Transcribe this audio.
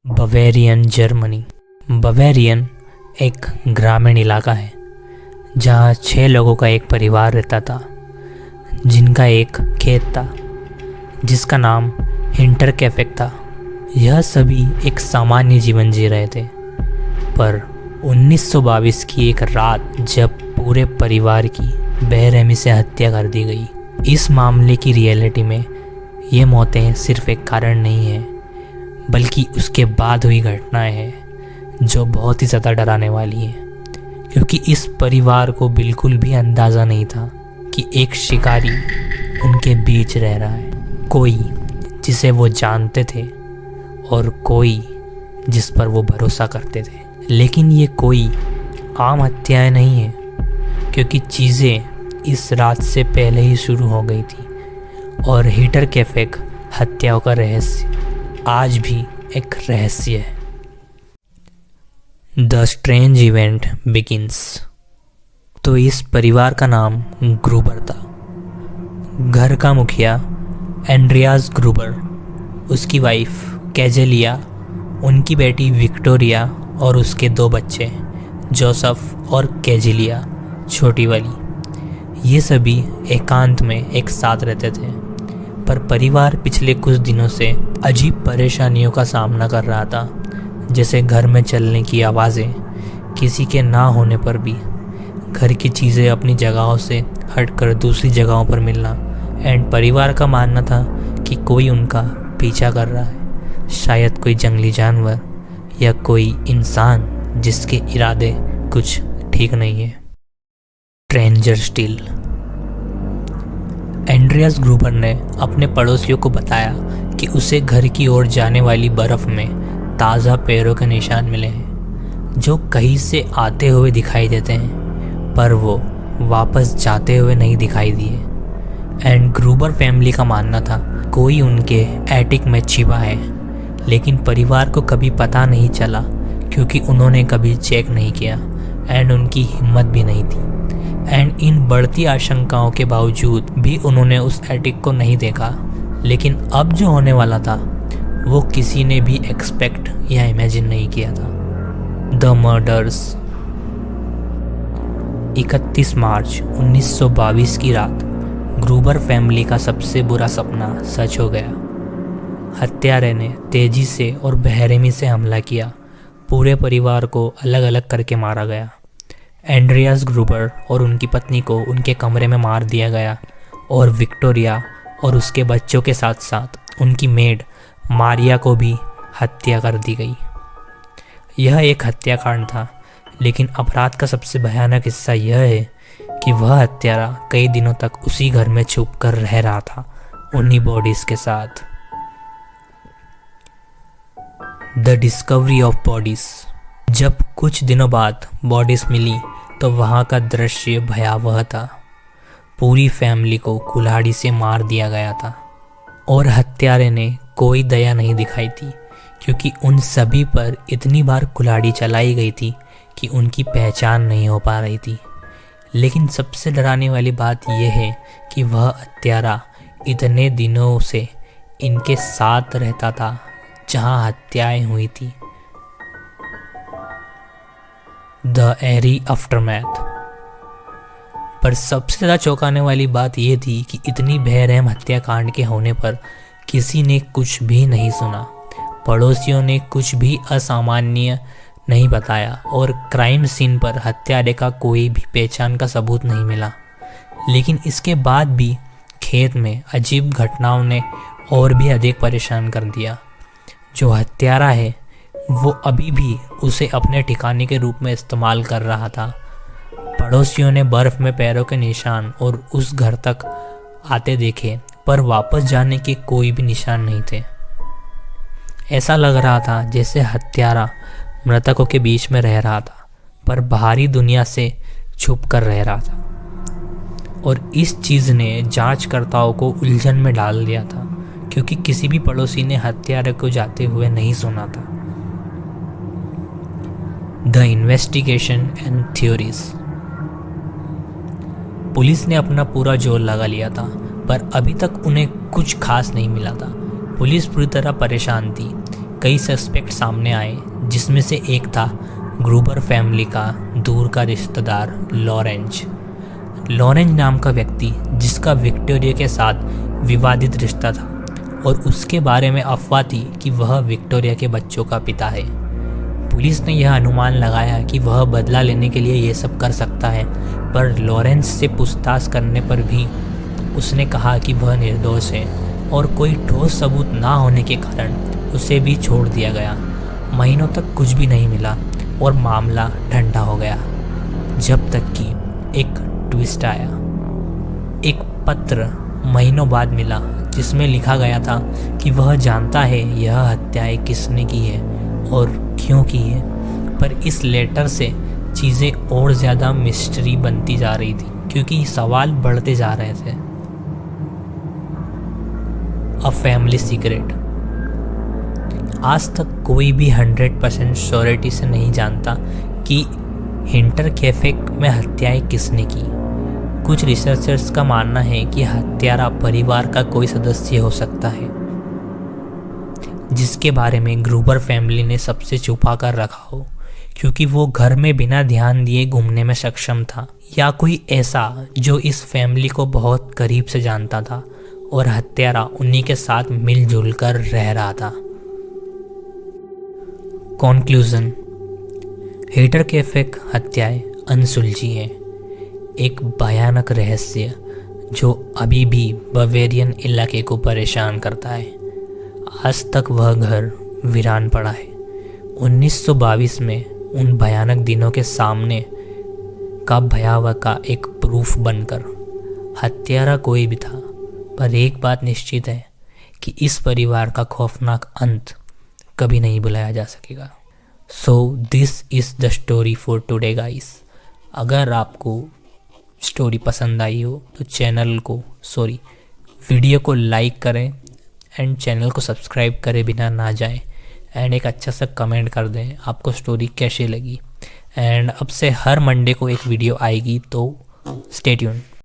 Bavarian Germany. Bavarian एक ग्रामीण इलाका है जहाँ 6 लोगों का एक परिवार रहता था, जिनका एक खेत था जिसका नाम हिंटरकैफेक था। यह सभी एक सामान्य जीवन जी रहे थे, पर 1922 की एक रात जब पूरे परिवार की बेरहमी से हत्या कर दी गई। इस मामले की रियलिटी में ये मौतें सिर्फ एक कारण नहीं है, बल्कि उसके बाद हुई घटनाएं हैं जो बहुत ही ज़्यादा डराने वाली हैं, क्योंकि इस परिवार को बिल्कुल भी अंदाज़ा नहीं था कि एक शिकारी उनके बीच रह रहा है। कोई जिसे वो जानते थे और कोई जिस पर वो भरोसा करते थे। लेकिन ये कोई आम हत्याएं नहीं है, क्योंकि चीज़ें इस रात से पहले ही शुरू हो गई थी और हिंटरकैफेक हत्याओं का रहस्य आज भी एक रहस्य है। The strange event begins. तो इस परिवार का नाम ग्रूबर था। घर का मुखिया एंड्रियास ग्रूबर, उसकी वाइफ कैजेलिया, उनकी बेटी विक्टोरिया और उसके 2 बच्चे जोसेफ और कैजेलिया छोटी वाली। ये सभी एकांत में एक साथ रहते थे, पर परिवार पिछले कुछ दिनों से अजीब परेशानियों का सामना कर रहा था, जैसे घर में चलने की आवाज़ें, किसी के ना होने पर भी घर की चीज़ें अपनी जगहों से हटकर दूसरी जगहों पर मिलना। एंड परिवार का मानना था कि कोई उनका पीछा कर रहा है, शायद कोई जंगली जानवर या कोई इंसान जिसके इरादे कुछ ठीक नहीं है। Stranger still. एंड्रियास ग्रूबर ने अपने पड़ोसियों को बताया कि उसे घर की ओर जाने वाली बर्फ़ में ताज़ा पैरों के निशान मिले हैं, जो कहीं से आते हुए दिखाई देते हैं, पर वो वापस जाते हुए नहीं दिखाई दिए। एंड ग्रूबर फैमिली का मानना था कोई उनके एटिक में छिपा है, लेकिन परिवार को कभी पता नहीं चला क्योंकि उन्होंने कभी चेक नहीं किया एंड उनकी हिम्मत भी नहीं थी। एंड इन बढ़ती आशंकाओं के बावजूद भी उन्होंने उस एटिक को नहीं देखा। लेकिन अब जो होने वाला था वो किसी ने भी एक्सपेक्ट या इमेजिन नहीं किया था। The murders. 31 मार्च 1922 की रात ग्रूबर फैमिली का सबसे बुरा सपना सच हो गया। हत्यारे ने तेजी से और बेरहमी से हमला किया। पूरे परिवार को अलग अलग करके मारा गया। एंड्रियास ग्रूबर और उनकी पत्नी को उनके कमरे में मार दिया गया और विक्टोरिया और उसके बच्चों के साथ साथ उनकी मेड मारिया को भी हत्या कर दी गई। यह एक हत्याकांड था, लेकिन अपराध का सबसे भयानक हिस्सा यह है कि वह हत्यारा कई दिनों तक उसी घर में छुप कर रह रहा था, उन्हीं बॉडीज के साथ। The discovery of bodies. जब कुछ दिनों बाद बॉडीज मिली तो वहाँ का दृश्य भयावह था। पूरी फैमिली को कुल्हाड़ी से मार दिया गया था और हत्यारे ने कोई दया नहीं दिखाई थी, क्योंकि उन सभी पर इतनी बार कुल्हाड़ी चलाई गई थी कि उनकी पहचान नहीं हो पा रही थी। लेकिन सबसे डराने वाली बात यह है कि वह हत्यारा इतने दिनों से इनके साथ रहता था जहाँ हत्याएं हुई थी। The eerie aftermath. पर सबसे ज़्यादा चौंकाने वाली बात यह थी कि इतनी बेरहम हत्याकांड के होने पर किसी ने कुछ भी नहीं सुना। पड़ोसियों ने कुछ भी असामान्य नहीं बताया और क्राइम सीन पर हत्यारे का कोई भी पहचान का सबूत नहीं मिला। लेकिन इसके बाद भी खेत में अजीब घटनाओं ने और भी अधिक परेशान कर दिया। जो हत्यारा है वो अभी भी उसे अपने ठिकाने के रूप में इस्तेमाल कर रहा था। पड़ोसियों ने बर्फ़ में पैरों के निशान और उस घर तक आते देखे, पर वापस जाने के कोई भी निशान नहीं थे। ऐसा लग रहा था जैसे हत्यारा मृतकों के बीच में रह रहा था, पर बाहरी दुनिया से छुप कर रह रहा था। और इस चीज़ ने जांचकर्ताओं को उलझन में डाल दिया था, क्योंकि किसी भी पड़ोसी ने हत्यारे को जाते हुए नहीं सुना था। The investigation and theories. Police ने अपना पूरा जोर लगा लिया था, पर अभी तक उन्हें कुछ खास नहीं मिला था। पुलिस पूरी तरह परेशान थी। कई सस्पेक्ट सामने आए, जिसमें से एक था ग्रूबर फैमिली का दूर का रिश्तेदार लॉरेंज नाम का व्यक्ति, जिसका विक्टोरिया के साथ विवादित रिश्ता था और उसके बारे में अफवाह थी कि वह विक्टोरिया के बच्चों का पिता है। पुलिस ने यह अनुमान लगाया कि वह बदला लेने के लिए ये सब कर सकता है, पर लॉरेंस से पूछताछ करने पर भी उसने कहा कि वह निर्दोष है और कोई ठोस सबूत ना होने के कारण उसे भी छोड़ दिया गया। महीनों तक कुछ भी नहीं मिला और मामला ठंडा हो गया, जब तक कि एक ट्विस्ट आया। एक पत्र महीनों बाद मिला जिसमें लिखा गया था कि वह जानता है यह हत्याएं किसने की है और क्यों की है, पर इस लेटर से चीज़ें और ज़्यादा मिस्ट्री बनती जा रही थी क्योंकि सवाल बढ़ते जा रहे थे। A family secret. आज तक कोई भी 100% श्योरिटी से नहीं जानता कि हिंटरकैफे में हत्याएं किसने की। कुछ रिसर्चर्स का मानना है कि हत्यारा परिवार का कोई सदस्य हो सकता है, जिसके बारे में ग्रूबर फैमिली ने सबसे छुपा कर रखा हो क्योंकि वो घर में बिना ध्यान दिए घूमने में सक्षम था, या कोई ऐसा जो इस फैमिली को बहुत करीब से जानता था और हत्यारा उन्हीं के साथ मिलजुल कर रह रहा था। कॉन्क्लूजन। हिंटरकैफे हत्याएं अनसुलझी है, एक भयानक रहस्य जो अभी भी बवेरियन इलाके को परेशान करता है। आज तक वह घर वीरान पड़ा है। 1922 में उन भयानक दिनों के सामने का भयावह का एक प्रूफ बनकर हत्यारा कोई भी था, पर एक बात निश्चित है कि इस परिवार का खौफनाक अंत कभी नहीं बुलाया जा सकेगा। So this is the story for today guys. अगर आपको स्टोरी पसंद आई हो तो वीडियो को लाइक करें एंड चैनल को सब्सक्राइब करे बिना ना जाएं, एंड एक अच्छा सा कमेंट कर दें आपको स्टोरी कैसी लगी। एंड अब से हर मंडे को एक वीडियो आएगी, तो स्टे ट्यून्ड।